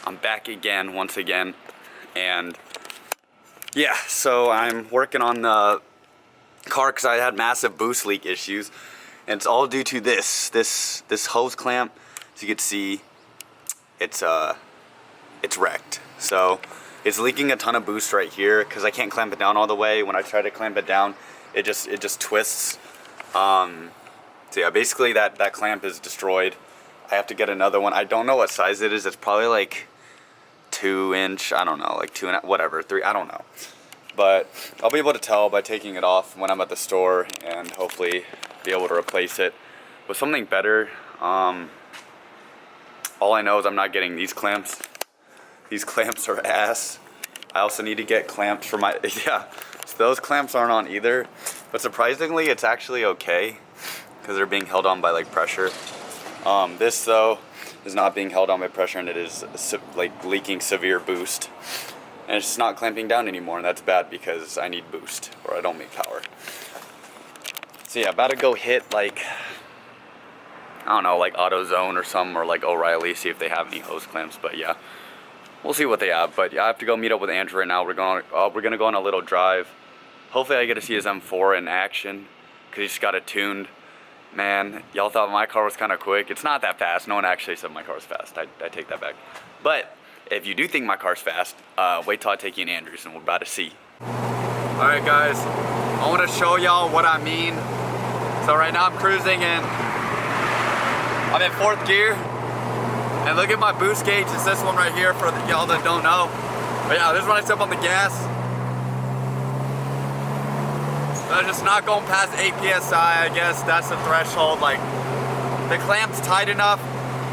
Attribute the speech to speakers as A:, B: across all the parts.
A: I'm back again, once again, and yeah, so I'm working on the car because I had massive boost leak issues, and it's all due to this hose clamp. As you can see, it's wrecked. So it's leaking a ton of boost right here because I can't clamp it down all the way. When I try to clamp it down, it just twists. So yeah, basically that clamp is destroyed. I have to get another one. I don't know what size it is. It's probably like 2-inch. I don't know, like 2 and whatever, 3. I don't know. But I'll be able to tell by taking it off when I'm at the store and hopefully be able to replace it with something better. All I know is I'm not getting these clamps. These clamps are ass. I also need to get clamps for my, yeah, so those clamps aren't on either. But surprisingly, it's actually okay because they're being held on by like pressure. This though is not being held on by pressure, and it is like leaking severe boost. And it's just not clamping down anymore, and that's bad because I need boost or I don't make power. So yeah, about to go hit like, I don't know, like AutoZone or something, or like O'Reilly, see if they have any hose clamps. But yeah, we'll see what they have. But yeah, I have to go meet up with Andrew right now. We're gonna go on a little drive. Hopefully I get to see his M4 in action because he just got it tuned. Man, y'all thought my car was kind of quick. It's not that fast. No one actually said my car was fast. I take that back. But if you do think my car's fast, wait till I take you in Andrews and we're about to see. All right, guys, I want to show y'all what I mean. So right now I'm cruising in. I'm in 4th gear, and look at my boost gauge. It's this one right here for y'all that don't know. But yeah, this is when I step on the gas. So just not going past 8 PSI, I guess that's the threshold. Like, the clamp's tight enough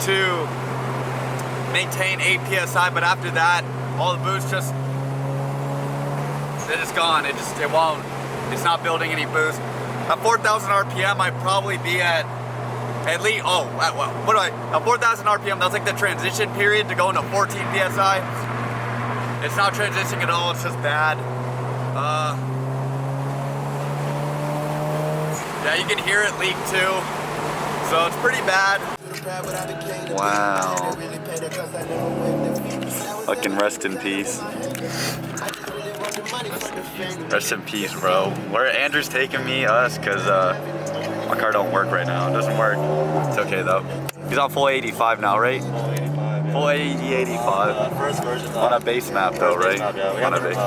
A: to maintain 8 PSI, but after that, all the boost it's just gone. It won't, it's not building any boost. At 4,000 RPM, I'd probably be at least, at 4,000 RPM, that's like the transition period to go into 14 PSI. It's not transitioning at all, it's just bad. Yeah, you can hear it leak too, so it's pretty bad. Wow. Fucking rest in peace. Rest in peace, bro. Where Andrew's taking me, cause my car don't work right now. It doesn't work. It's okay though. He's on full 85 now, right? Full 85.
B: First version.
A: On a base map though, right?
B: Map, yeah. We
A: on a
B: base.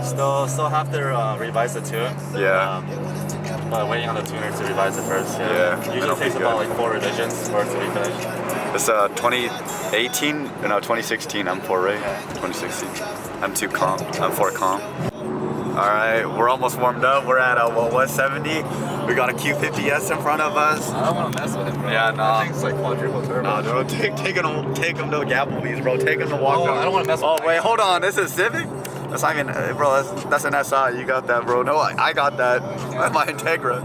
B: Still have to revise the tune.
A: Yeah.
B: But waiting on the tuner to revise it first. Yeah. Usually takes about like 4 revisions for it to be finished.
A: It's 2018, no 2016 M4, right?
B: Yeah.
A: 2016. M2 comp, M4 comp. All right, we're almost warmed up. We're at 170. We got a Q50S in front of us.
B: I don't want to mess with him, bro.
A: Yeah, no.
B: I think it's like quadruple turbo.
A: No, bro, take him to Applebee's, bro. Take him to walk.
B: I don't want to mess with him.
A: Oh wait, hold on. This is Civic. That's not even, bro. That's an SI. You got that, bro. No, I got that. My Integra.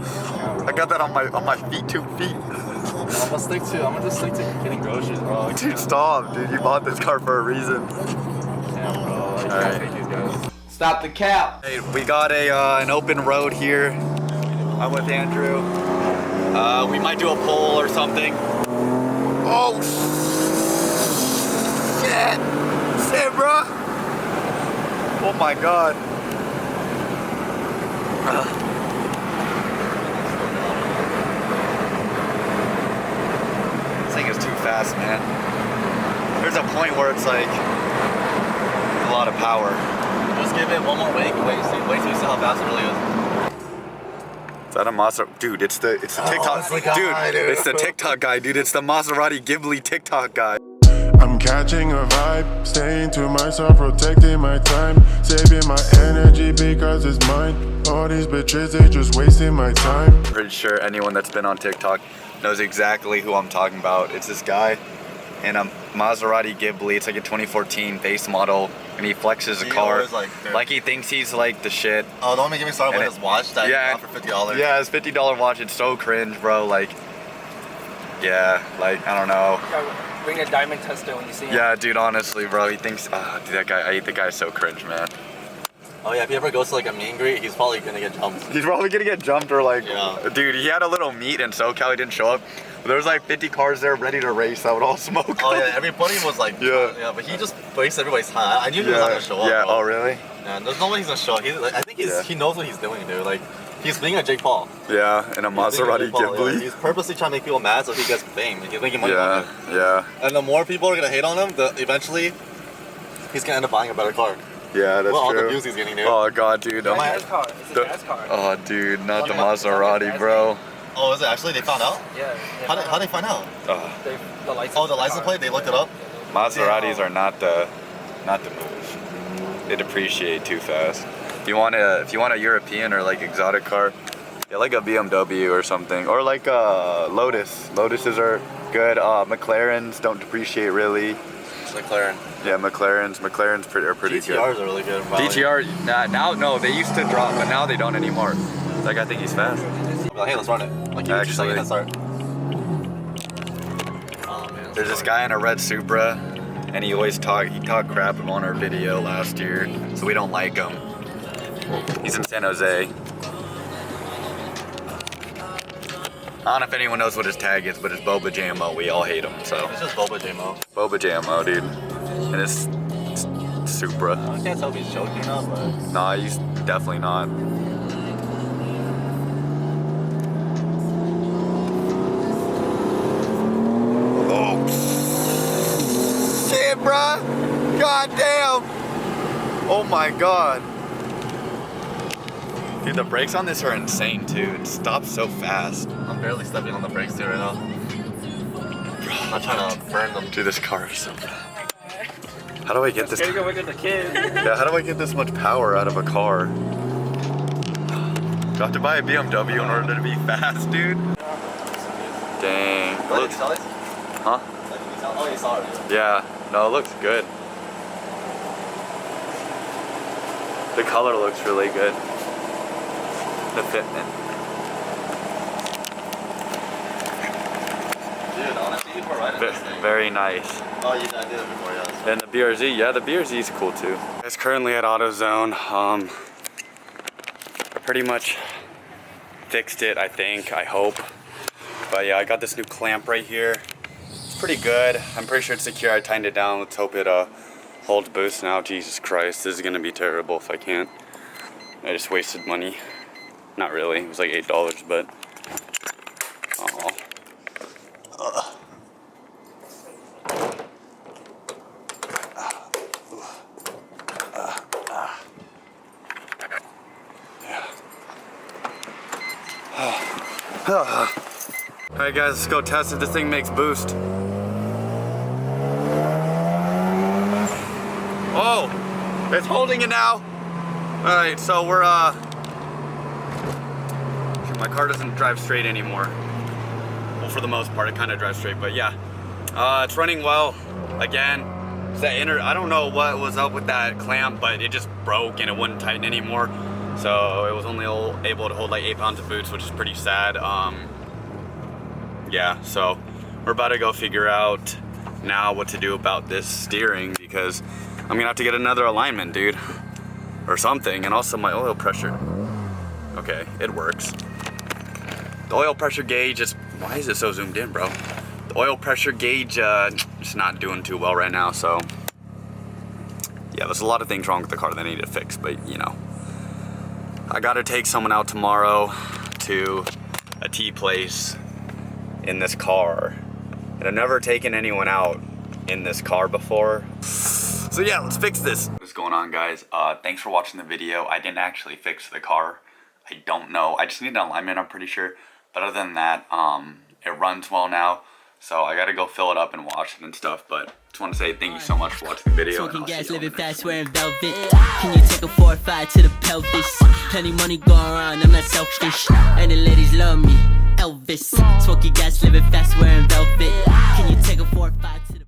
A: I got that on my feet, 2 feet.
B: I'm gonna just stick to getting groceries, bro.
A: Dude, stop, dude. You bought this car for a reason.
B: Yeah, bro. Like,
A: all right.
B: take these guys.
C: Stop the cap.
A: Hey, we got an open road here. I'm with Andrew. We might do a poll or something. Oh shit, bro. Oh my god. This thing is too fast, man. There's a point where it's like a lot of power.
B: Just give it one more wait till you see how fast it really is.
A: Is that a Maserati? Dude, it's the TikTok.
B: It's the guy, dude.
A: It's the TikTok guy, dude. It's the Maserati Ghibli TikTok guy.
D: I'm catching a vibe, staying to myself, protecting my time, saving my energy because it's mine. All these bitches, they just wasting my time.
A: Pretty sure anyone that's been on TikTok knows exactly who I'm talking about. It's this guy in a Maserati Ghibli. It's like a 2014 base model, and he flexes a car like he thinks he's like the shit.
B: Oh, don't make me start with his watch that he got for $50.
A: Yeah, his $50 watch. It's so cringe, bro. Like, yeah, like I don't know.
C: Bring a diamond tester when you see him.
A: Yeah, dude, honestly, bro, he thinks, dude, that guy, the guy's so cringe, man.
B: Oh yeah, if he ever goes to like a meet and greet, he's probably gonna get jumped.
A: He's probably gonna get jumped or like,
B: Yeah.
A: dude, he had a little meet in SoCal, he didn't show up. But there was like 50 cars there ready to race that would all smoke.
B: Oh yeah, everybody was like,
A: Yeah.
B: but he just wastes everybody's time. I knew he was not gonna show up.
A: Yeah,
B: bro.
A: oh really?
B: Yeah, there's no way he's gonna show up. I think he knows what he's doing, dude. Like, he's being a Jake Paul.
A: Yeah, in a Maserati Ghibli.
B: Yeah. He's purposely trying to make people mad so he gets fame. He's making money on it.
A: Yeah.
B: And the more people are gonna hate on him, eventually he's gonna end up buying a better car.
A: Yeah, that's
B: all
A: true.
B: the views he's getting, dude.
A: Oh god, dude.
C: It's a jazz car. It's a jazz car.
A: Oh dude, not the Maserati, bro.
B: Oh, is it actually? They found out?
C: Yeah.
B: How they find out?
C: The license.
B: Oh, the license plate. They looked it up.
A: Maseratis are not the move. They depreciate too fast. If you want a European or like exotic car, yeah, like a BMW or something, or like a Lotus. Lotuses are good. McLarens don't depreciate really.
B: McLaren.
A: Yeah, McLarens are pretty good.
B: GTRs are really good. Probably.
A: GTR, now no, they used to drop, but now they don't anymore. Like I think he's fast.
B: Like, hey, let's run it. Like, you just like head start. Oh man.
A: There's this guy in a red Supra, and he talked crap on our video last year, so we don't like him. He's in San Jose. I don't know if anyone knows what his tag is, but it's Boba JMO. We all hate him, so.
B: It's just Boba JMO.
A: Boba JMO, dude. And it's Supra.
B: I can't tell if he's joking or not, but.
A: Nah, he's definitely not. Shit, bruh. God damn. Oh my god. Dude, the brakes on this are insane too. It stops so fast.
B: I'm barely stepping on the brakes too right now. I'm not trying to burn them.
A: Dude, this car is so bad. How do I get this?
C: Here you go with the kid.
A: Yeah, how do I get this much power out of a car? Do I have to buy a BMW in order to be fast, dude? Dang. It looks, huh?
B: Oh, you saw it.
A: Yeah, no, it looks good. The color looks really good. The fitment.
B: Dude, honestly, you were right in this thing.
A: Very nice.
B: Oh, I did it before, yeah.
A: And the BRZ, yeah, the BRZ is cool too. It's currently at AutoZone. I pretty much fixed it, I think, I hope. But yeah, I got this new clamp right here. It's pretty good. I'm pretty sure it's secure. I tightened it down. Let's hope it holds boost now. Jesus Christ, this is gonna be terrible if I can't. I just wasted money. Not really, it was like $8, but. Oh. Alright guys, let's go test if this thing makes boost. Oh! It's holding it now! Alright, so we're my car doesn't drive straight anymore. Well, for the most part, it kind of drives straight, but yeah. It's running well. Again, it's that I don't know what was up with that clamp, but it just broke and it wouldn't tighten anymore. So it was only able to hold like 8 pounds of boost, which is pretty sad. Yeah, so we're about to go figure out now what to do about this steering, because I'm gonna have to get another alignment, dude, or something. And also my oil pressure. Okay, it works. The oil pressure gauge is, why is it so zoomed in, bro? The oil pressure gauge is not doing too well right now, so yeah, there's a lot of things wrong with the car that I need to fix, but you know. I gotta take someone out tomorrow to a tea place in this car. And I've never taken anyone out in this car before. So yeah, let's fix this. What's going on, guys? Thanks for watching the video. I didn't actually fix the car. I don't know. I just need an alignment, I'm pretty sure. But other than that, it runs well now. So I gotta go fill it up and wash it and stuff. But just want to say thank you so much for watching the video.
E: Smoking gas, living fast, wearing velvet. Can you take a 4 or 5 to the pelvis? Plenty money going around, I'm not selfish. And the ladies love me, Elvis. Smoking gas, living fast, wearing velvet. Can you take a 4 or 5 to the